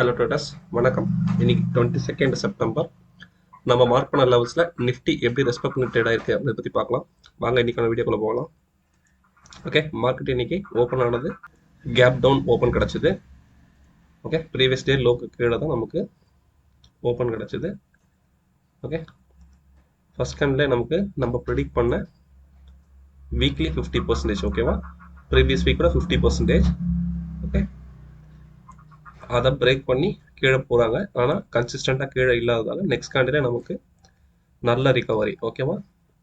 Hello traders, வணக்கம். இன்னைக்கு 22 September. நம்ம மார்க் பண்ண லெவல்ஸில் நிஃப்டி எப்படி ரெஸ்பெக்ட் பண்ணி ட்ரேட் ஆயிருக்கு அதை பற்றி பார்க்கலாம். வாங்க இன்னைக்கான வீடியோக்குள்ளே போகலாம். ஓகே, மார்க்கெட் இன்னைக்கு ஓப்பன் ஆனது கேப் டவுன் ஓப்பன் கிடச்சிது. ஓகே, ப்ரீவியஸ் டே லோக்கு கீழே தான் நமக்கு ஓப்பன் கிடச்சிது. ஓகே, ஃபர்ஸ்ட் கேண்டில் நமக்கு நம்ம ப்ரிடிக்ட் பண்ண வீக்லி 50%. ஓகேவா, ப்ரீவியஸ் வீக்கோட 50%. ஓகே, அதை பிரேக் பண்ணி கீழே போகிறாங்க. ஆனால் கன்சிஸ்டண்ட்டாக கீழே இல்லாததால் நெக்ஸ்ட் கேண்டிலே நமக்கு நல்ல ரிகவரி. ஓகேவா,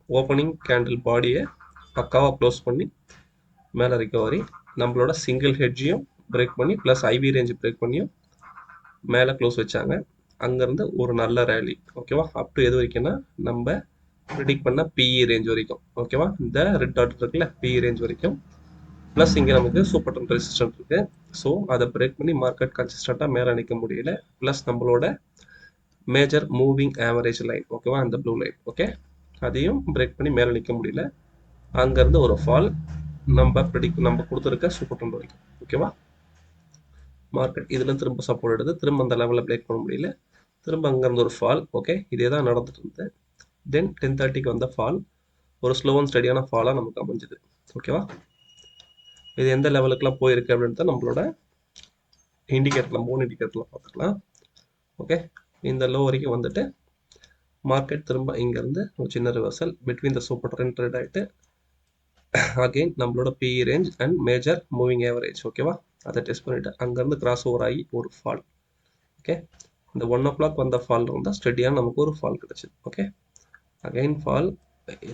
ஓப்பனிங் கேண்டில் பாடியை பக்காவாக க்ளோஸ் பண்ணி மேலே ரிகவரி. நம்மளோட சிங்கிள் ஹெட்ஜையும் பிரேக் பண்ணி ப்ளஸ் ஐவி ரேஞ்சு பிரேக் பண்ணியும் மேலே க்ளோஸ் வச்சாங்க. அங்கேருந்து ஒரு நல்ல ரேலி. ஓகேவா, அப் டு எது வரைக்கும்னா நம்ம ப்ரிடிக்ட் பண்ண பிஇ ரேஞ்ச் வரைக்கும். ஓகேவா, இந்த ரெட் டாட் இருக்குல்ல பிஇ ரேஞ்ச் வரைக்கும். ப்ளஸ் இங்கே நமக்கு சூப்பர் ட்ரெண்ட் ரெசிஸ்டன்ட் இருக்குது. ஸோ அதை பிரேக் பண்ணி மார்க்கெட் கன்சிஸ்டண்ட்டாக மேலே நிற்க முடியல. ப்ளஸ் நம்மளோட மேஜர் மூவிங் ஆவரேஜ் லைன், ஓகேவா, அந்த ப்ளூ லைன். ஓகே, அதையும் பிரேக் பண்ணி மேலே நிற்க முடியல. அங்கேருந்து ஒரு ஃபால் நம்ம கொடுத்துருக்க சூப்பர் ட்ரெண்ட் வரைக்கும். ஓகேவா, மார்க்கெட் இதில் திரும்ப சப்போர்ட் எடுத்து திரும்ப அந்த லெவலில் பிரேக் பண்ண முடியல. திரும்ப அங்கேருந்து ஒரு ஃபால். ஓகே, இதே தான் நடந்துட்டு இருந்தது. தென் 10:30க்கு வந்த ஃபால் ஒரு ஸ்லோ அண்ட் ஸ்டடியான ஃபாலாக நமக்கு அமைஞ்சுது. ஓகேவா, இது எந்த லெவலுக்குலாம் போயிருக்கு அப்படின்றத நம்மளோட இண்டிகேட்டரில் 3 இண்டிகேட்டரில் பார்த்துக்கலாம். ஓகே, இந்த லோ வரைக்கும் வந்துட்டு மார்க்கெட் திரும்ப இங்கேருந்து ஒரு சின்ன reversal between the super trend trade ஆகிட்டு அகெயின் நம்மளோட PE range and major moving average. ஓகேவா, அதை டெஸ்ட் பண்ணிவிட்டு அங்கேருந்து கிராஸ் ஓவர் ஆகி ஒரு ஃபால். ஓகே, இந்த 1 o'clock வந்த ஃபால் இருந்தால் ஸ்டெடியாக நமக்கு ஒரு ஃபால் கிடச்சிது. Okay, again fall.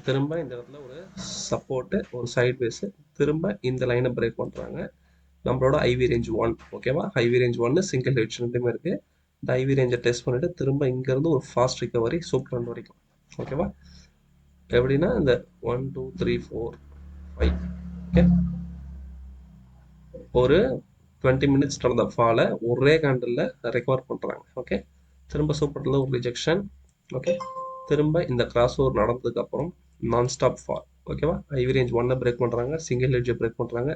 திரும்ப இந்த இடத்துல ஒரு சப்போர்ட்டு, ஒரு சைட் வேஸு. திரும்ப இந்த லைனை பிரேக் பண்ணுறாங்க. நம்மளோட ஐவி ரேஞ்ச் 1. ஓகேவா, ஐவி ரேஞ்ச் 1 சிங்கிள் ஹெட்ஜ் ரெண்டுமே இருக்குது. இந்த ஐவி ரேஞ்சை டெஸ்ட் பண்ணிவிட்டு திரும்ப இங்கேருந்து ஒரு ஃபாஸ்ட் ரிகவரி சூப்பர் ட்ரெண்ட் வரைக்கும். ஓகேவா, எப்படின்னா இந்த 1 2 3 4 5. ஓகே, ஒரு 20 minutes நடந்த ஃபாலை ஒரே கேண்டலில் ரெக்கவர் பண்ணுறாங்க. ஓகே, திரும்ப சூப்பரில் ஒரு ரிஜெக்ஷன். ஓகே, திரும்ப இந்த கிராஸ் ஓவர் நடந்ததுக்கப்புறம் நான் ஸ்டாப் ஃபால். ஓகேவா, ஐவி ரேஞ்ச் 1 பிரேக் பண்ணுறாங்க, சிங்கிள் ஹெட்ஜை பிரேக் பண்ணுறாங்க,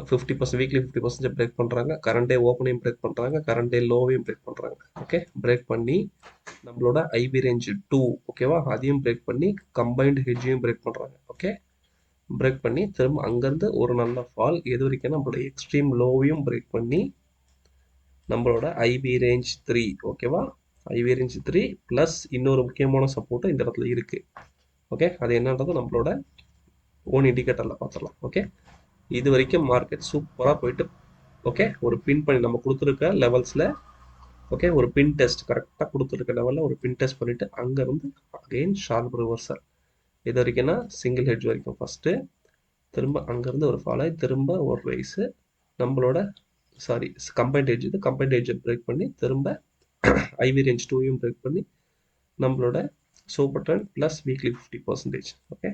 50% வீக்லி 50% பிரேக் பண்ணுறாங்க, கரண்ட் டே ஓப்பனையும் பிரேக் பண்ணுறாங்க, கரண்ட் டே லோவையும் பிரேக் பண்ணுறாங்க. ஓகே, பிரேக் பண்ணி நம்மளோட ஐபி ரேஞ்ச் 2, ஓகேவா, அதையும் பிரேக் பண்ணி கம்பைன்டு ஹெட்ஜையும் பிரேக் பண்ணுறாங்க. ஓகே, பிரேக் பண்ணி திரும்ப அங்கேருந்து ஒரு நல்ல ஃபால். எது வரைக்கும் நம்மளோட எக்ஸ்ட்ரீம் லோவையும் பிரேக் பண்ணி நம்மளோட ஐபி ரேஞ்ச் 3. ஓகேவா, ஐபி ரேஞ்ச் 3 ப்ளஸ் இன்னொரு முக்கியமான சப்போர்ட்டும் இந்த இடத்துல இருக்குது. ஓகே, அது என்னன்றது நம்மளோட ஓன் இண்டிகேட்டரில் பார்த்துடலாம். ஓகே, இது வரைக்கும் மார்க்கெட் சூப்பராக போயிட்டு, ஓகே, ஒரு பின் பண்ணி நம்ம கொடுத்துருக்க லெவல்ஸில், ஓகே, ஒரு பின் டெஸ்ட் கரெக்டாக கொடுத்துருக்க லெவலில் ஒரு பின் டெஸ்ட் பண்ணிவிட்டு அங்கேருந்து அகெயின் ஷார்ப் ரிவர்சல். இது வரைக்கும்னா சிங்கிள் ஹெட்ஜ் வரைக்கும் ஃபஸ்ட்டு. திரும்ப அங்கேருந்து ஒரு ஃபாலோ, திரும்ப ஒரு ரைஸு. நம்மளோட கம்பைன்ட் ஹெட்ஜ், இது கம்பைன்ட் ஹெட்ஜை பிரேக் பண்ணி திரும்ப ஐவி ரேஞ்ச் 2யும் பிரேக் பண்ணி நம்மளோட super trend plus weekly 50%. Okay,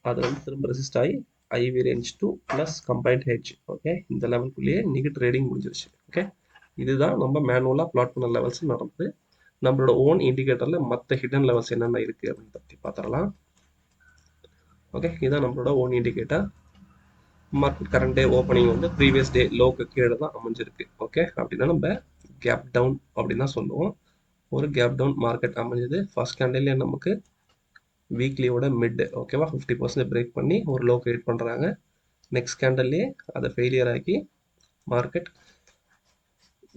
அது வந்து திரும்ப ரெசிஸ்ட் ஆகி IV range 2 plus combined hedge. Okay, இந்த லெவலுக்குள்ளேயே இன்னைக்கு ட்ரேடிங் முடிஞ்சிருச்சு. ஓகே, இதுதான் நம்ம மேனுவலாக பிளாட் பண்ண லெவல்ஸ் நடந்து. நம்மளோட ஓன் இண்டிகேட்டரில் மற்ற ஹிடன் லெவல்ஸ் என்னென்ன இருக்குது அப்படின்னு பற்றி பார்த்துடலாம். ஓகே, இதுதான் நம்மளோட own indicator. Market current day opening வந்து ப்ரீவியஸ் டே லோக்கு கீழே தான் அமைஞ்சிருக்கு. ஓகே, அப்படின்னா நம்ம கேப் டவுன் அப்படின்னு தான் சொல்லுவோம். ஒரு கேப் டவுன் மார்க்கெட் அமைஞ்சது. ஃபர்ஸ்ட் கேண்டில்லே நமக்கு வீக்லியோட மிட், ஓகேவா, 50% பிரேக் பண்ணி ஒரு லோ கிரியேட் பண்ணுறாங்க. நெக்ஸ்ட் கேண்டல்லே அதை ஃபெயிலியர் ஆக்கி மார்க்கெட்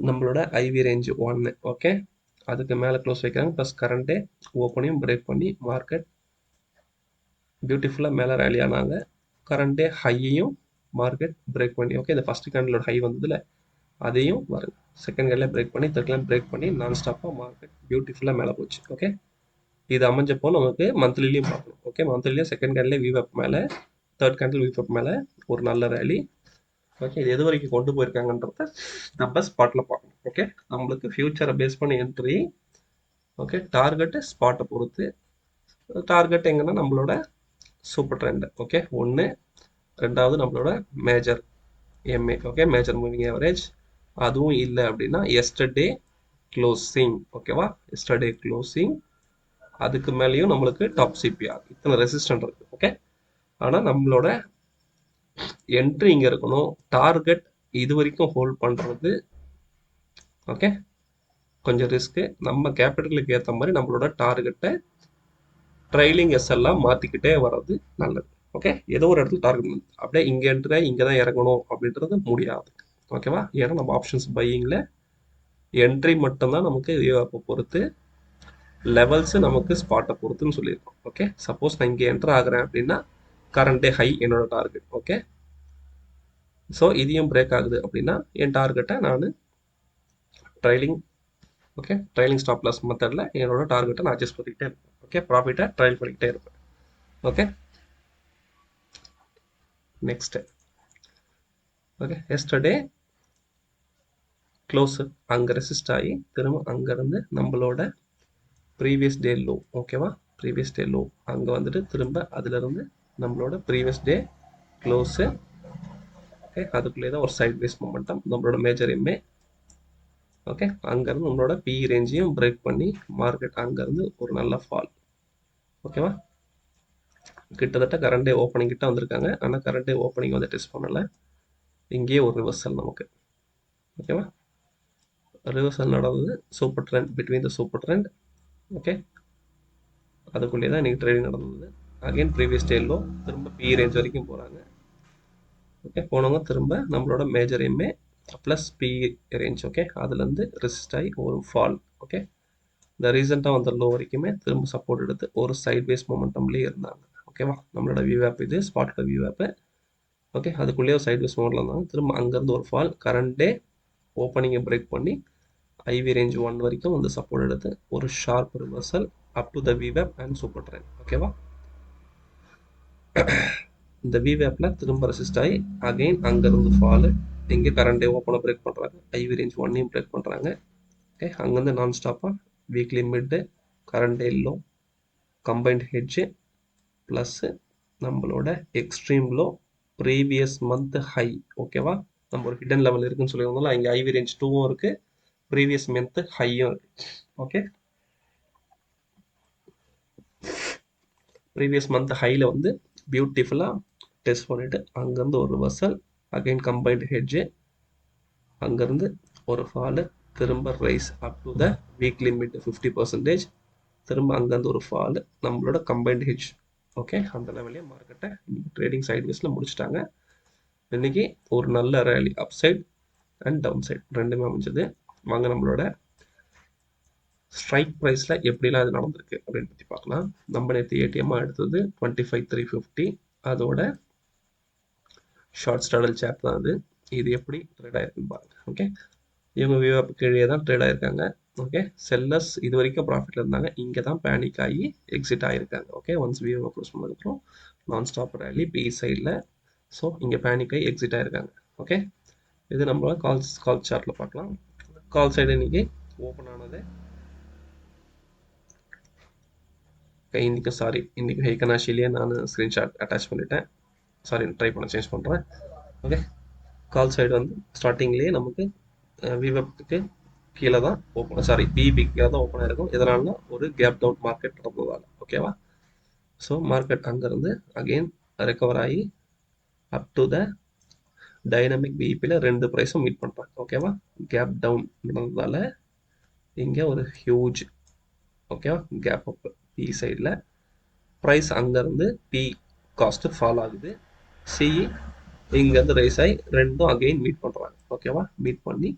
நம்மளோட ஐவி ரேஞ்ச் 1, ஓகே, அதுக்கு மேலே க்ளோஸ் வைக்கிறாங்க. ப்ளஸ் கரண்ட்டே ஓப்பனையும் பிரேக் பண்ணி மார்க்கெட் பியூட்டிஃபுல்லாக மேலே ரேலி ஆனாங்க. கரண்ட்டே ஹையையும் மார்க்கெட் பிரேக் பண்ணி, ஓகே, இந்த ஃபஸ்ட் கேண்டலோட ஹை வந்ததில்ல அதையும் வருது. செகண்ட் கேண்டில் பிரேக் பண்ணி தேர்ட் கேண்டில் பிரேக் பண்ணி நான் ஸ்டாப்பாக மார்க்கெட் பியூட்டிஃபுல்லாக மேலே போச்சு. ஓகே, இது அமைஞ்சப்போ நமக்கு மந்த்லிலையும் பார்க்கணும். ஓகே, மந்த்லிலையும் செகண்ட் கேண்டில் விவப் மேலே, தேர்ட் கேண்டில் விவப் மேலே ஒரு நல்ல ரேலி. ஓகே, இது எது வரைக்கும் கொண்டு போயிருக்காங்கன்றத நம்ம ஸ்பாட்டில் பார்க்கணும். ஓகே, நம்மளுக்கு ஃபியூச்சரை பேஸ் பண்ணி என்ட்ரி. ஓகே, டார்கெட்டு ஸ்பாட்டை பொறுத்து. டார்கெட் எங்கன்னா நம்மளோட சூப்பர் ட்ரெண்ட். ஓகே, 1, ரெண்டாவது நம்மளோட major MA. Okay, major moving average. அதுவும் இல்லை அப்படின்னா எஸ்டர்டே க்ளோசிங். ஓகேவா, எஸ்டர்டே க்ளோசிங். அதுக்கு மேலேயும் நம்மளுக்கு டாப் சிபிஆர். இத்தனை ரெசிஸ்டன்ட் இருக்குது. ஓகே, ஆனால் நம்மளோட என்ட்ரி இங்கே இருக்கணும். டார்கெட் இது வரைக்கும் ஹோல்ட் பண்ணுறது ஓகே, கொஞ்சம் ரிஸ்க்கு. நம்ம கேபிட்டலுக்கு ஏற்ற மாதிரி நம்மளோட டார்கெட்டை ட்ரைலிங் எல்லாம் மாற்றிக்கிட்டே வர்றது நல்லது. ஓகே, ஏதோ ஒரு இடத்துல டார்கெட் அப்படியே இங்கே என்ட்ரு இங்கே தான் இறங்கணும் அப்படின்றது முடியாது. ஓகேவா, ஏன்னா நம்ம ஆப்ஷன்ஸ் பையிங்கில் என்ட்ரி மட்டும்தான் நமக்கு வியூஆப்பை பொறுத்து, லெவல்ஸு நமக்கு ஸ்பாட்டை பொறுத்துன்னு சொல்லியிருக்கோம். ஓகே, சப்போஸ் நான் இங்கே என்ட்ரு ஆகிறேன் அப்படின்னா கரண்ட் டே ஹை என்னோட டார்கெட். ஓகே, ஸோ இதையும் பிரேக் ஆகுது அப்படின்னா என் டார்கெட்டை நான் trailing, okay, trailing stop loss மெத்தடில் என்னோட டார்கெட்டை நான் அட்ஜஸ்ட் பண்ணிக்கிட்டே இருப்பேன். ஓகே, ப்ராஃபிட்டை ட்ரைல் பண்ணிக்கிட்டே இருப்பேன். Okay, next. Okay, yesterday close அங்கே ரெசிஸ்ட் ஆகி திரும்ப அங்கேருந்து நம்மளோட ப்ரீவியஸ் டே லோ. ஓகேவா, ப்ரீவியஸ் டே லோ அங்கே வந்துட்டு திரும்ப அதுலேருந்து நம்மளோட ப்ரீவியஸ் டே க்ளோஸு. ஓகே, அதுக்குள்ளே தான் ஒரு சைட் வேஸ் மொமெண்டம் நம்மளோட மேஜர் எம்ஏ. ஓகே, அங்கேருந்து நம்மளோட பி ரேஞ்சையும் பிரேக் பண்ணி மார்க்கெட் அங்கேருந்து ஒரு நல்ல ஃபால். ஓகேவா, கிட்டத்தட்ட கரண்ட் டே ஓப்பனிங் கிட்ட வந்திருக்காங்க. ஆனால் கரண்ட் டே ஓப்பனிங் வந்து டெஸ்ட் பண்ணலை. இங்கேயே ஒரு ரிவர்சல் நமக்கு. ஓகேவா, ரிவர்சல் நடந்தது super trend, between the super trend. Okay, அதுக்குள்ளே தான் இன்றைக்கி ட்ரேடிங் நடந்தது. அகைன் ப்ரீவியஸ் டே லோ திரும்ப பி ரேஞ்ச் வரைக்கும் போகிறாங்க. ஓகே, போனவங்க திரும்ப நம்மளோட major MA plus B range. Okay, அதுலேருந்து ரெசிஸ்ட் ஆகி ஒரு ஃபால். ஓகே, இந்த ரீசெண்டாக வந்த லோ வரைக்குமே திரும்ப சப்போர்ட் எடுத்து ஒரு சைட் பேஸ் மொமெண்டம்லேயே இருந்தாங்க. ஓகேவா, நம்மளோட வியூ ஆப் இது, ஸ்பாட்டோட வியூ ஆப்பு. ஓகே, அதுக்குள்ளேயே ஒரு சைட் பேஸ் மொமெண்ட்டில் இருந்தாங்க. திரும்ப அங்கேருந்து ஒரு ஃபால், கரண்ட் டே ஓப்பனிங்கை பிரேக் பண்ணி ஐவி ரேஞ்ச் 1 வரைக்கும் வந்து சப்போர்ட் எடுத்து ஒரு sharp reversal up to the விவேப் அண்ட் சூப்பர் ட்ரெண்ட். ஓகேவா, இந்த விவேப்பில் திரும்ப ரெசிஸ்ட் ஆகி அகெயின் அங்கேருந்து ஃபாலு. இங்கே கரண்ட் டே ஓப்பனை பிரேக் பண்ணுறாங்க, ஐவி ரேஞ்ச் 1ஐயும் பிரேக் பண்ணுறாங்க. ஓகே, அங்கேருந்து நான் ஸ்டாப்பாக weekly mid, current day low, combined hedge plus நம்மளோட extreme low, previous month high. ஓகேவா, நம்ம ஒரு ஹிடன் லெவல் இருக்குன்னு சொல்லியிருந்தாலும் இங்கே ஐவி ரேஞ்ச் 2வும் இருக்குது, ப்ரீவியஸ் மந்த் ஹையும் இருக்குது. ஓகே, ப்ரீவியஸ் மந்த் ஹையில் வந்து பியூட்டிஃபுல்லாக டெஸ்ட் பண்ணிவிட்டு அங்கேருந்து ஒரு ரிவர்சல், அகைன் கம்பைன்டு ஹெட்ஜு, அங்கேருந்து ஒரு ஃபாலு, திரும்ப rice up to the weekly mid 50%, திரும்ப அங்கேருந்து ஒரு ஃபாலு, நம்மளோட கம்பைன்டு ஹெட்ஜ். ஓகே, அந்த லெவல்லே மார்க்கெட்டை ட்ரேடிங் சைட் வேஸில் முடிச்சிட்டாங்க. இன்றைக்கி ஒரு நல்ல rally upside and downside ரெண்டுமே அமைஞ்சது. வாங்க நம்மளோட ஸ்ட்ரைக் ப்ரைஸில் எப்படிலாம் இது நடந்திருக்கு அப்படின்னு பற்றி பார்க்கலாம். நம்ம நேற்று ஏடிஎம்மாக எடுத்தது 25,350, அதோட ஷார்ட் ஸ்டாடல் சேட் தான் அது. இது எப்படி ட்ரேட் ஆயிருக்குன்னு பாருங்க. ஓகே, இவங்க வியூஆப் கீழே தான் ட்ரேட் ஆயிருக்காங்க. ஓகே, செல்லர்ஸ் இது வரைக்கும் ப்ராஃபிட்ல இருந்தாங்க, இங்கே தான் பேனிக் ஆகி எக்ஸிட் ஆகிருக்காங்க. ஓகே, ஒன்ஸ் வியூஆப் க்ளோஸ் பண்ணதுக்கப்புறம் நான் ஸ்டாப் ரேலி பி சைடில், ஸோ இங்கே பேனிக் ஆகி எக்ஸிட் ஆகிருக்காங்க. ஓகே, இது நம்ம கால் சார்ட்டில் பார்க்கலாம். கால் சைடு இன்னைக்கு ஓப்பன் ஆனது இன்னைக்கு ஹைகனாஷிலேயே நான் ஸ்க்ரீன்ஷாட் அட்டாச் பண்ணிட்டேன். சாரி, ட்ரை பண்ண சேஞ்ச் பண்ணுறேன். ஓகே, கால் சைடு வந்து ஸ்டார்டிங்லேயே நமக்கு விவெப்க்கு கீழே தான் ஓப்பன், சாரி பிபி கீழே தான் ஓப்பன் ஆகிருக்கும். இதனால ஒரு கேப் டவுன் மார்க்கெட் நடந்ததால். ஓகேவா, ஸோ மார்க்கெட் அங்கேருந்து அகெயின் ரெக்கவர் ஆகி அப் டு த டைனமிக் பிஇபியில் 2 ப்ரைஸும் மீட் பண்ணுறாங்க. ஓகேவா, கேப் டவுன் நடந்ததால் இங்கே ஒரு ஹியூஜ், ஓகேவா, கேப் அப் பி சைடில் ப்ரைஸ் அங்கேருந்து பி காஸ்ட்டு ஃபால் ஆகுது. சிஇ இங்கேருந்து ரைஸ் ஆகி ரெண்டும் அகெயின் மீட் பண்ணுறாங்க. ஓகேவா, மீட் பண்ணி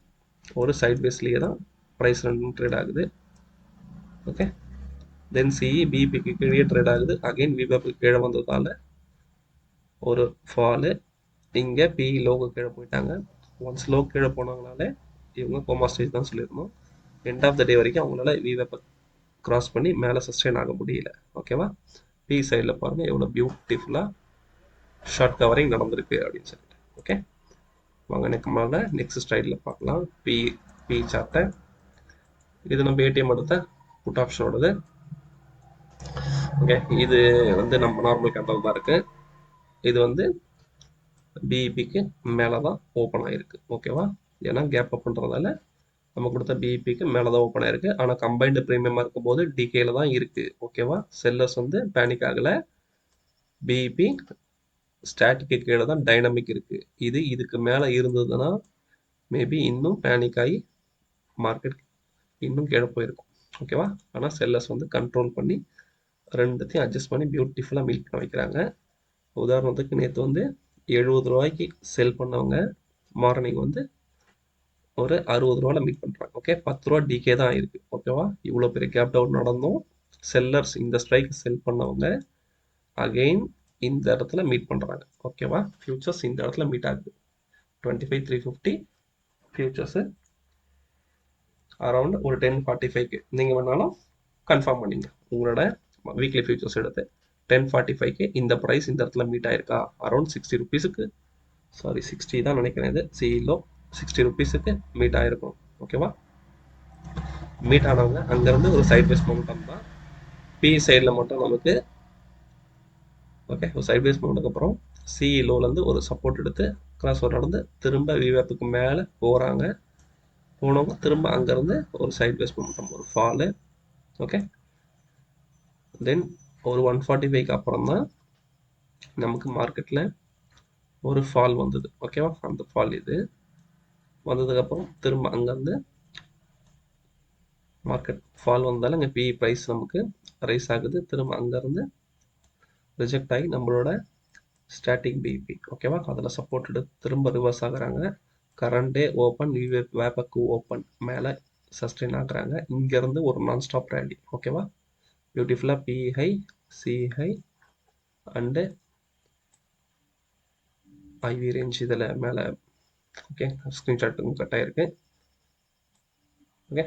ஒரு சைட் வேஸ்லேயே தான் ப்ரைஸ் ரெண்டும் ட்ரேட் ஆகுது. ஓகே, தென் சிஇ பிபிக்கு கீழே ட்ரேட் ஆகுது. அகெயின் விபிக்கு கீழே வந்ததால் ஒரு ஃபாலு, இங்கே பி லோக்கு கீழே போயிட்டாங்க. ஒன்ஸ் லோ கீழே போனவங்களால இவங்க கோமா ஸ்டேஜ் தான் சொல்லியிருந்தோம். எண்ட் ஆஃப் த டே வரைக்கும் அவங்களால விவேப்பை கிராஸ் பண்ணி மேலே சஸ்டெயின் ஆக முடியல. ஓகேவா, பி சைடில் பாருங்கள் எவ்வளோ பியூட்டிஃபுல்லாக ஷார்ட் கவரிங் நடந்திருக்கு அப்படின்னு சொல்லிட்டு. ஓகே, வாங்க நம்மளோட நெக்ஸ்ட் ஸ்லைடில் பார்க்கலாம் பி சார்ட்டை. இது நம்ம ஏடிஎம் எடுத்த புட் ஆப்ஷனோடது. ஓகே, இது வந்து நம்ம நார்மல் கேண்டல் தான் இருக்குது. இது வந்து பிஇபிக்கு மேலே தான் ஓப்பன் ஆகிருக்கு. ஓகேவா, ஏன்னா கேப் அப் பண்ணுறதால நம்ம கொடுத்த பிஇபிக்கு மேலே தான் ஓப்பன் ஆயிருக்கு. ஆனால் கம்பைன்டு ப்ரீமியமாக இருக்கும்போது டிகேல தான் இருக்குது. ஓகேவா, செல்லர்ஸ் வந்து பேனிக் ஆகலை. பிஇபி ஸ்டாட்டிக்கு கீழே தான் டைனமிக் இருக்குது. இதுக்கு மேலே இருந்ததுன்னா மேபி இன்னும் பேனிக் ஆகி மார்க்கெட் இன்னும் கீழே போயிருக்கும். ஓகேவா? ஆனால் செல்லர்ஸ் வந்து கண்ட்ரோல் பண்ணி ரெண்டுத்தையும் அட்ஜஸ்ட் பண்ணி பியூட்டிஃபுல்லாக மீட் பண்ண வைக்கிறாங்க. உதாரணத்துக்கு நேற்று வந்து 70 ரூபாய்க்கு செல் பண்ணவங்க மார்னிங் வந்து ஒரு 60 ரூபாயில் மீட் பண்ணுறாங்க. ஓகே, 10 ரூபா டிகே தான் ஆயிருக்கு. ஓகேவா? இவ்வளோ பெரிய கேப் டவுன் நடந்தும் செல்லர்ஸ் இந்த ஸ்ட்ரைக் செல் பண்ணவங்க அகெயின் இந்த இடத்துல மீட் பண்ணுறாங்க. ஓகேவா? ஃபியூச்சர்ஸ் இந்த இடத்துல மீட் ஆகுது. 25,350 ஃபியூச்சர்ஸு அரௌண்ட் ஒரு 10:45க்கு நீங்கள் வேணாலும் கன்ஃபார்ம் பண்ணிங்க. உங்களோட வீக்லி ஃபியூச்சர்ஸ் எடுத்து 10:45க்கு இந்த ப்ரைஸ் இந்த இடத்துல மீட் ஆயிருக்கா, அரௌண்ட் 60 ருபீஸுக்கு, சாரி 60 தான் நினைக்கிறேன், இது சிஇலோ 60 ருபீஸுக்கு மீட் ஆயிருக்கும். ஓகேவா? மீட் ஆனவங்க அங்கேருந்து ஒரு சைட் வேஸ் மொமெண்டம் தான். பி சைடில் மட்டும் நமக்கு ஓகே ஒரு சைட் வேஸ் மொமெண்ட்டுக்கு அப்புறம் சிஇலோலேருந்து ஒரு சப்போர்ட் எடுத்து கிராஸ் ஓவர் நடந்து திரும்ப விவேப்புக்கு மேலே போகிறாங்க. போனவங்க திரும்ப அங்கேருந்து ஒரு சைட் வேஸ் மொமெண்டம், ஒரு ஃபாலு. ஓகே, தென் ஒரு 145க்கு அப்புறம் தான் நமக்கு மார்க்கெட்டில் ஒரு ஃபால் வந்தது. ஓகேவா? அந்த ஃபால் இது வந்ததுக்கப்புறம் திரும்ப அங்கேருந்து மார்க்கெட் ஃபால் வந்தாலும் அங்கே பிஇ ப்ரைஸ் நமக்கு ரைஸ் ஆகுது. திரும்ப அங்கேருந்து ரிஜெக்ட் ஆகி நம்மளோட ஸ்டாட்டிக் பிபி ஓகேவா அதில் சப்போர்ட் எடுத்து திரும்ப ரிவர்ஸ் ஆகுறாங்க. கரண்ட் டே ஓப்பன் வேப்பக்கு ஓப்பன் மேலே சஸ்டெயின் ஆகுறாங்க. இங்கேருந்து ஒரு நான் ஸ்டாப் ரேலி. ஓகேவா? பியூட்டிஃபுல்லாக B high, C high and IV range இதில் மேலே. ஓகே, ஸ்க்ரீன்ஷாட் கட் ஆகிருக்கு. ஓகே,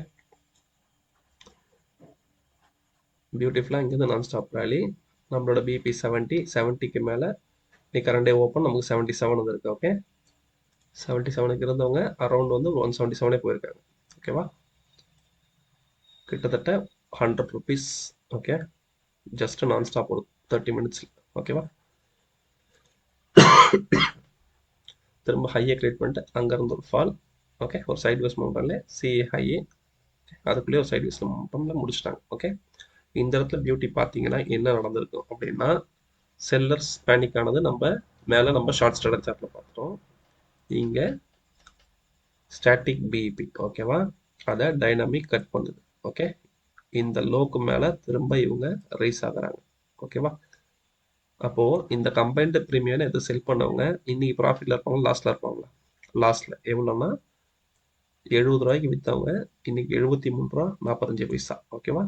பியூட்டிஃபுல்லாக இங்கேருந்து நான் ஸ்டாப் ரேலி. நம்மளோட பிபி 70க்கு மேலே நீ கரண்ட் டே ஓப்பன் நமக்கு 77 வந்துருக்கு. ஓகே, 77க்கு இருந்தவங்க அரௌண்ட் வந்து 177 போயிருக்காங்க. ஓகேவா? கிட்டத்தட்ட 100 ருபீஸ். ஓகே, ஜஸ்ட் நான் ஸ்டாப் ஒரு 30 மினிட்ஸில். ஓகேவா? திரும்ப ஹையை கிரியேட் பண்ணிட்டு அங்கேருந்து ஒரு ஃபால். ஓகே, ஒரு சைட் வேஸ் மவுண்டன்ல சி ஹையே அதுக்குள்ளேயே ஒரு சைட் வேஸ் மவுண்டனில் முடிச்சிட்டாங்க. ஓகே, இந்த இடத்துல பியூட்டி பார்த்தீங்கன்னா என்ன நடந்திருக்கும் அப்படின்னா, செல்லர்ஸ் பேனிக் ஆனது நம்ம ஷார்ட் ஸ்டாண்டர்ட் சார்ட்டில் பார்த்துட்டோம். இங்கே ஸ்டாட்டிக் பிஇபி ஓகேவா அதை டைனாமிக் கட் பண்ணுது. ஓகே, இந்த லோக்கு மேலே திரும்ப இவங்க ரைஸ் ஆகுறாங்க. ஓகேவா? அப்போது இந்த கம்பைன்டு ப்ரீமியம் எது செல் பண்ணவங்க இன்னைக்கு ப்ராஃபிட்டில் இருப்பாங்க, லாஸ்ட்டில் இருப்பாங்களா? லாஸ்ட்டில் எவ்வளோன்னா 70 ரூபாய்க்கு விற்றவங்க இன்னைக்கு 73 ரூபா 45 பைசா. ஓகேவா?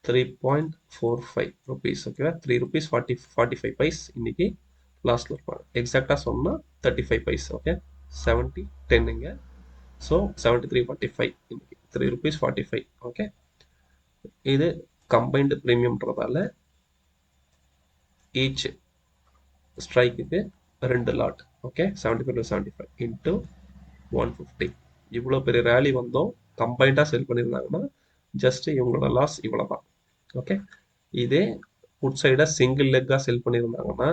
3.45 ருபீஸ். ஓகேவா? 3 ருபீஸ் 45 பைஸ் இன்னைக்கு லாஸ்ட்டில் இருப்பாங்க. எக்ஸாக்டாக சொன்னால் 35 பைஸ். ஓகே, 70-10 இங்கே. ஸோ 73.45 இன்னைக்கு 3 ருபீஸ் 45. ஓகே, இது கம்பைன்டு ப்ரீமியம்ன்றதால ஈச் ஸ்ட்ரைக்குக்கு 2 லாட். Okay, 75 into 150. இவ்வளோ பெரிய ரேலி வந்தோம் கம்பைண்டாக செல் பண்ணியிருந்தாங்கன்னா ஜஸ்ட் இவங்களோட லாஸ் இவ்வளோ தான். ஓகே, இதே புட் சைடாக சிங்கிள் லெக்காக செல் பண்ணியிருந்தாங்கன்னா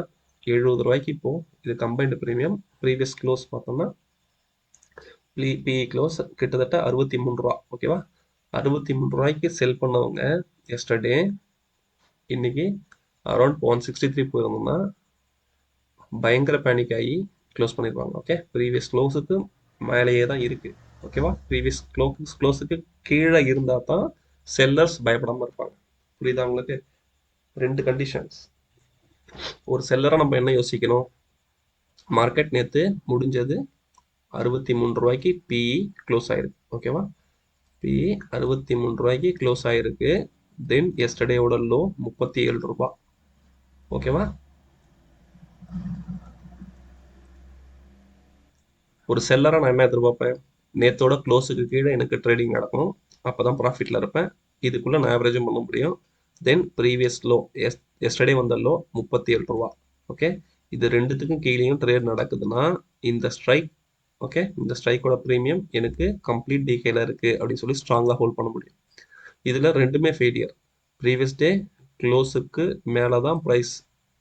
70 ரூபாய்க்கு இப்போது இது கம்பைன்டு ப்ரீமியம். ப்ரீவியஸ் க்ளோஸ் பார்த்தோம்னா பிஇ க்ளோஸ் கிட்டத்தட்ட 63 ரூபா. ஓகேவா? 63 ரூபாய்க்கு செல் பண்ணவங்க எஸ்டர்டே இன்னைக்கு அரௌண்ட் 163 போயிருந்தோம்னா பயங்கர பேனிக் ஆகி க்ளோஸ் பண்ணிடுவாங்க. ஓகே, ப்ரீவியஸ் க்ளோஸுக்கு மேலேயே தான் இருக்குது. ஓகேவா? ப்ரீவியஸ் க்ளோஸுக்கு கீழே இருந்தால் தான் செல்லர்ஸ் பயப்படாமல் இருப்பாங்க. புரியுதா உங்களுக்கு? 2 கண்டிஷன்ஸ். ஒரு செல்லராக நம்ம என்ன யோசிக்கணும், மார்க்கெட் நேற்று முடிஞ்சது 63 ரூபாய்க்கு பிஇ க்ளோஸ் ஆயிருக்கு. ஓகேவா? பிஇ 63 ரூபாய்க்கு க்ளோஸ் ஆயிருக்கு. தென் எஸ்டர்டேவோட லோ 37 ரூபா. ஓகேவா? ஒரு செல்லராக நான் என்ன எதிர்பார்ப்பேன், நேற்றோட க்ளோஸுக்கு கீழே எனக்கு ட்ரேடிங் நடக்கணும், அப்போ தான் ப்ராஃபிட்டில் இருப்பேன். இதுக்குள்ளே நான் ஆவரேஜும் பண்ண முடியும். தென் ப்ரீவியஸ் லோ எஸ்டர்டே வந்த லோ 37 ரூபா. ஓகே, இது ரெண்டுத்துக்கும் கீழேயும் ட்ரேட் நடக்குதுன்னா இந்த ஸ்ட்ரைக் ஓகே இந்த ஸ்ட்ரைக்கோட ப்ரீமியம் எனக்கு கம்ப்ளீட் டிகேல இருக்குது அப்படின்னு சொல்லி ஸ்ட்ராங்காக ஹோல்ட் பண்ண முடியும். இதில் ரெண்டுமே ஃபெயிலியர். ப்ரீவியஸ் டே க்ளோஸுக்கு மேலே தான் ப்ரைஸ்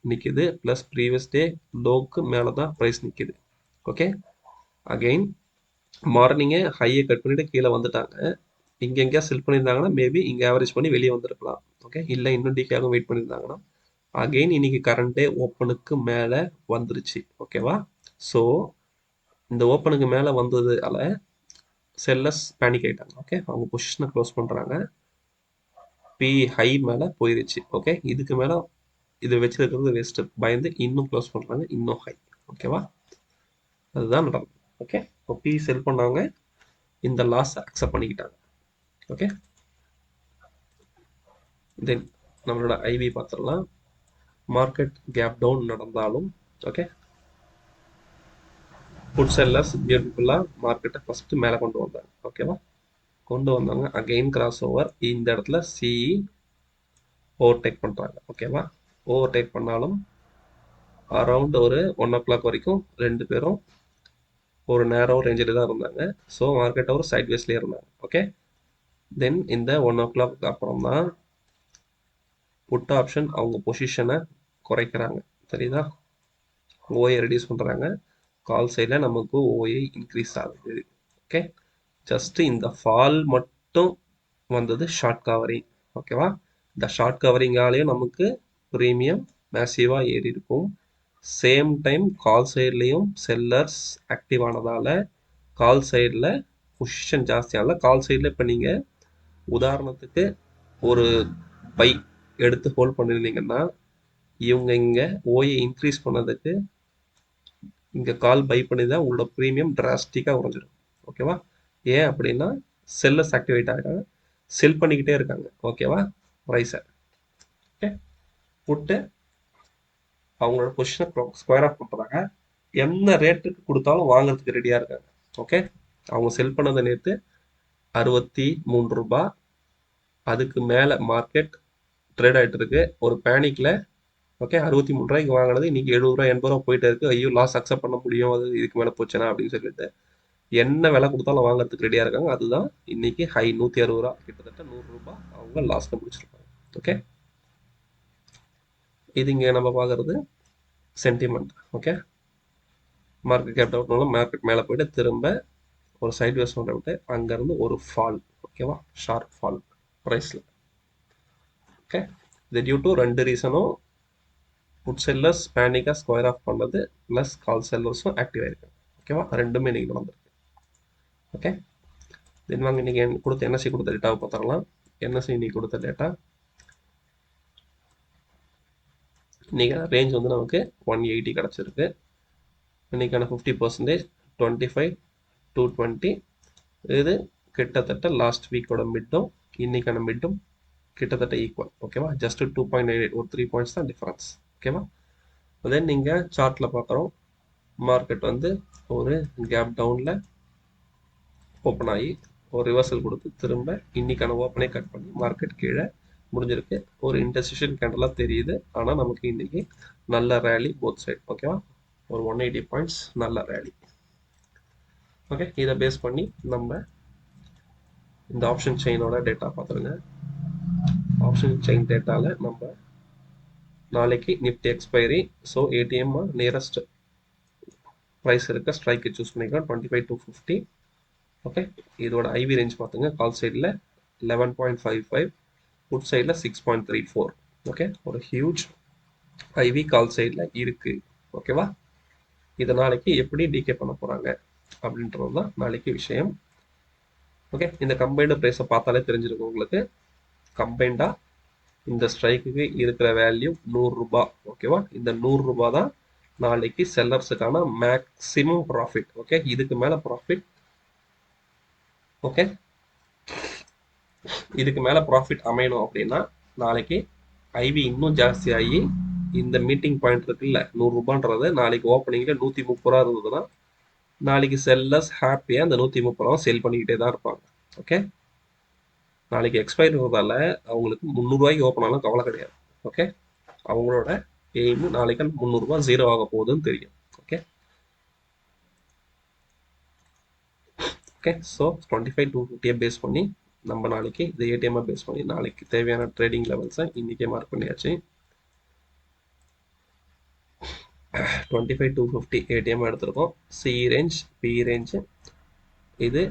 நிற்கிது, ப்ளஸ் ப்ரீவியஸ் டே லோக்கு மேலே தான் ப்ரைஸ் நிற்கிது. ஓகே, அகெயின் மார்னிங்கே ஹையை கட் பண்ணிவிட்டு கீழே வந்துட்டாங்க. இங்கே எங்கேயா செல் பண்ணியிருந்தாங்கன்னா மேபி இங்கே ஆவரேஜ் பண்ணி வெளியே வந்திருக்கலாம். ஓகே, இல்லை இன்னும் டிகேயாக வெயிட் பண்ணியிருந்தாங்கன்னா அகெயின் இன்னைக்கு கரண்ட் டே ஓப்பனுக்கு மேலே வந்துருச்சு. ஓகேவா? ஸோ இந்த ஓப்பனுக்கு மேலே வந்ததால செல்லர்ஸ் பேனிக் ஆயிட்டாங்க. ஓகே, அவங்க பொசிஷனை க்ளோஸ் பண்ணுறாங்க. பி ஹை மேலே போயிருச்சு. ஓகே, இதுக்கு மேலே இது வச்சிருக்கிறது வேஸ்ட்டு, பயந்து இன்னும் க்ளோஸ் பண்ணுறாங்க, இன்னும் ஹை. ஓகேவா, அதுதான் நடக்கும். ஓகே, இப்போ பி செல் பண்ணாங்க, இந்த லாஸை அக்செப்ட் பண்ணிக்கிட்டாங்க. ஓகே, தென் நம்மளோட ஐவி பார்த்துடலாம். மார்க்கெட் கேப் டவுன் நடந்தாலும் ஓகே, புட் செல்லர்ஸ் பியூட்டிஃபுல்லாக மார்க்கெட்டை ஃபஸ்ட்டு மேலே கொண்டு வந்தாங்க. ஓகேவா, கொண்டு வந்தாங்க. Again cross over. இந்த இடத்துல சிஇ ஓவர்டேக் பண்ணுறாங்க. ஓகேவா, ஓவர்டேக் பண்ணாலும் அரவுண்ட் ஒரு 1 o'clock வரைக்கும் ரெண்டு பேரும் ஒரு நேரோ ரேஞ்சில் தான் இருந்தாங்க. ஸோ மார்க்கெட் ஒரு சைட்வேஸ்லேயே இருந்தாங்க. ஓகே, தென் இந்த 1 o'clock அப்புறம் தான் புட் ஆப்ஷன் அவங்க பொசிஷனை குறைக்கிறாங்க. சரிதா, ஓயை ரெடியூஸ் பண்ணுறாங்க. கால் சைடில் நமக்கு ஓயை இன்க்ரீஸ் ஆகுது. ஓகே, ஜஸ்ட் இந்த ஃபால் மட்டும் வந்தது ஷார்ட் கவரிங். ஓகேவா, இந்த ஷார்ட் கவரிங்காலேயும் நமக்கு ப்ரீமியம் மேசிவாக ஏறி இருக்கும். சேம் டைம் கால் சைட்லேயும் செல்லர்ஸ் ஆக்டிவ் ஆனதால் கால் சைடில் பொசிஷன் ஜாஸ்தியாகல. கால் சைடில் இப்போ நீங்கள் உதாரணத்துக்கு ஒரு பை எடுத்து ஹோல்ட் பண்ணியிருந்தீங்கன்னா இவங்க இங்கே ஓயை இன்க்ரீஸ் பண்ணதுக்கு இங்கே கால் பை பண்ணி தான் உங்களோட ப்ரீமியம் டிராஸ்டிக்காக குறைஞ்சிடும். ஓகேவா, ஏன் அப்படின்னா செல்லர்ஸ் ஆக்டிவேட் ஆகிட்டாங்க, செல் பண்ணிக்கிட்டே இருக்காங்க. ஓகேவா, ரைஸை ஓகே புட்டு அவங்களோட பொசிஷனை ஸ்கொயர் ஆஃப் பண்ணுறாங்க. என்ன ரேட்டுக்கு கொடுத்தாலும் வாங்குறதுக்கு ரெடியாக இருக்காங்க. ஓகே, அவங்க செல் பண்ணதை நேற்று 63 ரூபாய், அதுக்கு மேலே மார்க்கெட் ட்ரேட் ஆகிட்டு இருக்கு. ஒரு பேனிக்கில் ஓகே 63 ரூபாய்க்கு வாங்கினது இன்னைக்கு 70 ரூபா 80 ரூபா போயிட்டே இருக்கு. ஐயோ லாஸ் அக்செப்ட் பண்ண முடியும், அது இதுக்கு மேலே போச்சுனா அப்படின்னு சொல்லிட்டு என்ன விலை கொடுத்தாலும் வாங்குறதுக்கு ரெடியாக இருக்காங்க. அதுதான் இன்னைக்கு ஹை 160 ரூபா, கிட்டத்தட்ட 100 ரூபாய் அவங்க லாஸ்ட்டில் முடிச்சிருக்காங்க. ஓகே, இது இங்கே நம்ம பார்க்குறது சென்டிமெண்ட். ஓகே, மார்க்கெட் கேப் டவுன்னால மார்க்கெட் மேலே போயிட்டு திரும்ப ஒரு சைட்வேஸ் ஒன்றை விட்டு அங்கேருந்து ஒரு ஃபால். ஓகேவா, ஷார்ப் ஃபால் ப்ரைஸில். ஓகே, இது டியூ டு ரெண்டு ரீசனும், புட் செல்லர்ஸ் பேனிக்காக ஸ்கொயர் ஆஃப் பண்ணது ப்ளஸ் கால் செல்லர்ஸும் ஆக்டிவ் ஆகிருக்கு. ஓகேவா, ரெண்டுமே இன்றைக்கி நடந்திருக்கு. ஓகே, தென் வாங்க இன்றைக்கி கொடுத்த என்எஸ்சி கொடுத்த டேட்டாவை பார்த்துடலாம். என்எஸ்சி இன்றைக்கி கொடுத்த டேட்டா இன்றைக்கி ரேஞ்ச் வந்து நமக்கு 180 கிடச்சிருக்கு. இன்றைக்கான 50% 25 to 20. இது கிட்டத்தட்ட லாஸ்ட் வீக்கோட மிட்டும் இன்னைக்கான மிட்டும் கிட்டத்தட்ட ஈக்குவல். ஓகேவா, ஜஸ்ட் 2.98 ஒரு 3 பாயிண்ட்ஸ் தான் டிஃபரன்ஸ். ஓகேவா, தென் நீங்கள் சார்ட்டில் பார்க்குறோம், மார்க்கெட் வந்து ஒரு கேப் டவுனில் ஓப்பன் ஆகி ஒரு ரிவர்சல் கொடுத்து திரும்ப இன்னைக்கான ஓப்பனே கட் பண்ணி மார்க்கெட் கீழே முடிஞ்சிருக்கு. ஒரு இன்டர்செஷன் கேண்டலாக தெரியுது. ஆனால் நமக்கு இன்னைக்கு நல்ல ரேலி போத் சைட். ஓகேவா, ஒரு 180 பாயிண்ட்ஸ் நல்ல ரேலி. ஓகே, இதை பேஸ் பண்ணி நம்ம இந்த ஆப்ஷன் செயினோட டேட்டா பார்த்துருங்க. ஆப்ஷன் செயின் டேட்டாவில் நம்ம நாளைக்கு Nifty expiry, so ATM nearest price இருக்க ஸ்ட்ரைக்கு சூஸ் பண்ணிக்கலாம் 25 to 50. ஓகே, இதோட ஐவி ரேஞ்ச் பார்த்துங்க. கால் சைடில் 11.55, புட் சைடில் 6.34. ஓகே, ஒரு ஹியூஜ் ஐவி கால் சைடில் இருக்குது. ஓகேவா, இதை நாளைக்கு எப்படி டிகே பண்ண போகிறாங்க அப்படின்றது தான் நாளைக்கு விஷயம். ஓகே, இந்த கம்பைன்டு ப்ரைஸை பார்த்தாலே தெரிஞ்சிருக்கும் உங்களுக்கு. கம்பைண்டாக இந்த ஸ்ட்ரைக்குக்கு இருக்கிற வேல்யூ 100 ரூபாய். ஓகேவா, இந்த 100 ரூபாய் தான் நாளைக்கு செல்லர்ஸுக்கான மேக்ஸிமம் ப்ராஃபிட். ஓகே, இதுக்கு மேலே ப்ராஃபிட். ஓகே, இதுக்கு மேலே ப்ராஃபிட் அமையணும் அப்படின்னா நாளைக்கு ஐவி இன்னும் ஜாஸ்தியாகி இந்த மீட்டிங் பாயிண்ட் இருக்குல்ல 100 ரூபான்றது நாளைக்கு ஓப்பனிங்கில் 130 ரூபா இருந்ததுன்னா நாளைக்கு செல்லர்ஸ் ஹாப்பியாக அந்த 130 ரூபா செல் பண்ணிக்கிட்டே தான் இருப்பாங்க. ஓகே, நாளைக்கு எக்ஸ்பைரி இருக்கிறதால அவங்களுக்கு 300 ரூபாய்க்கு ஓப்பன் ஆனாலும் கவலை கிடையாது. ஓகே, அவங்களோட எய்ம் நாளைக்கு 300 ரூபாய் ஜீரோ ஆக போகுதுன்னு தெரியும். Okay okay, so 25 to 50 base பண்ணி நம்ம நாளைக்கு இந்த ஏடிஎம்ஐ பேஸ் பண்ணி நாளைக்கு தேவையான ட்ரேடிங் லெவல்ஸை இன்றைக்கே மார்க் பண்ணியாச்சு. 25 to 50 ஏடிஎம் எடுத்திருக்கோம். சி ரேஞ்ச், பி ரேஞ்ச், இது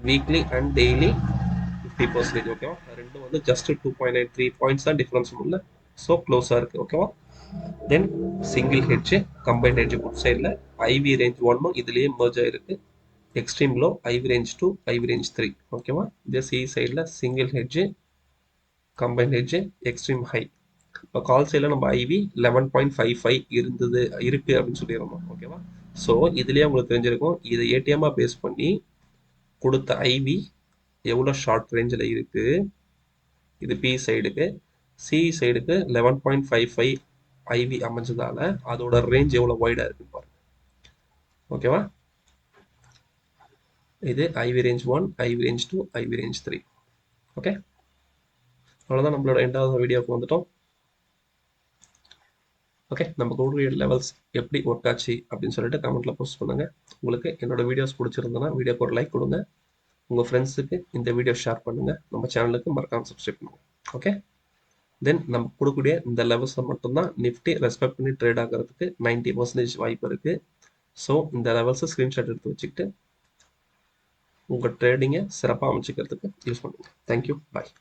வீக்லி அண்ட் டெய்லி 50%. ஓகேவா, ரெண்டும் வந்து ஜஸ்ட் 2.93 பாயிண்ட்ஸ் தான் டிஃபரன்ஸ் உள்ள. ஸோ க்ளோஸாக இருக்குது. ஓகேவா, then single hedge combined hedge put சைடில் ஐவி ரேஞ்ச் 1 இதுலேயே மர்ஜ் ஆகிருக்கு. Extreme low IV range 2 IV range 3 ஓகேவா. இதே சி சைடில் single hedge combine hedge extreme high. இப்போ கால் சைடில் நம்ம ஐவி 11.55 இருக்கு அப்படின்னு சொல்லிடுறோம் ஓகேவா. ஸோ இதுலேயே உங்களுக்கு தெரிஞ்சிருக்கும் இதை ஏடிஎம்மாக பேஸ் பண்ணி கொடுத்த ஐவி எவ்வளோ ஷார்ட் ரேஞ்சில் இருக்குது. இது பி சைடுக்கு. சி சைடுக்கு 11.55 ஐவி அமைஞ்சதால அதோட ரேஞ்ச் எவ்வளோ வைடாக இருக்கு பாருங்க ஓகேவா. இது IV range 1 IV range 2 IV range 3 okay. அவ்வளோதான் நம்மளோட ரெண்டாவது வீடியோவுக்கு வந்துட்டோம். ஓகே, நம்ம கொடுக்குற லெவல்ஸ் எப்படி ஒர்க் ஆச்சு அப்படின்னு சொல்லிட்டு கமெண்ட்டில் போஸ்ட் பண்ணுங்கள். உங்களுக்கு என்னோட வீடியோஸ் பிடிச்சிருந்ததுன்னா வீடியோக்கு ஒரு லைக் கொடுங்க. உங்கள் ஃப்ரெண்ட்ஸுக்கு இந்த வீடியோ ஷேர் பண்ணுங்கள். நம்ம சேனலுக்கு மறக்காமல் சப்ஸ்கிரைப் பண்ணுங்கள் ஓகே. தென் நம்ம கொடுக்கக்கூடிய இந்த லெவல்ஸில் மட்டும்தான் நிஃப்டி ரெஸ்பெக்ட் பண்ணி ட்ரேட் ஆகிறதுக்கு 90% வாய்ப்பு இருக்குது. ஸோ இந்த லெவல்ஸை ஸ்க்ரீன்ஷாட் எடுத்து வச்சுக்கிட்டு உங்கள் ட்ரேடிங்கை சிறப்பாக அமைச்சிக்கிறதுக்கு யூஸ் பண்ணுங்கள். தேங்க்யூ, பாய்.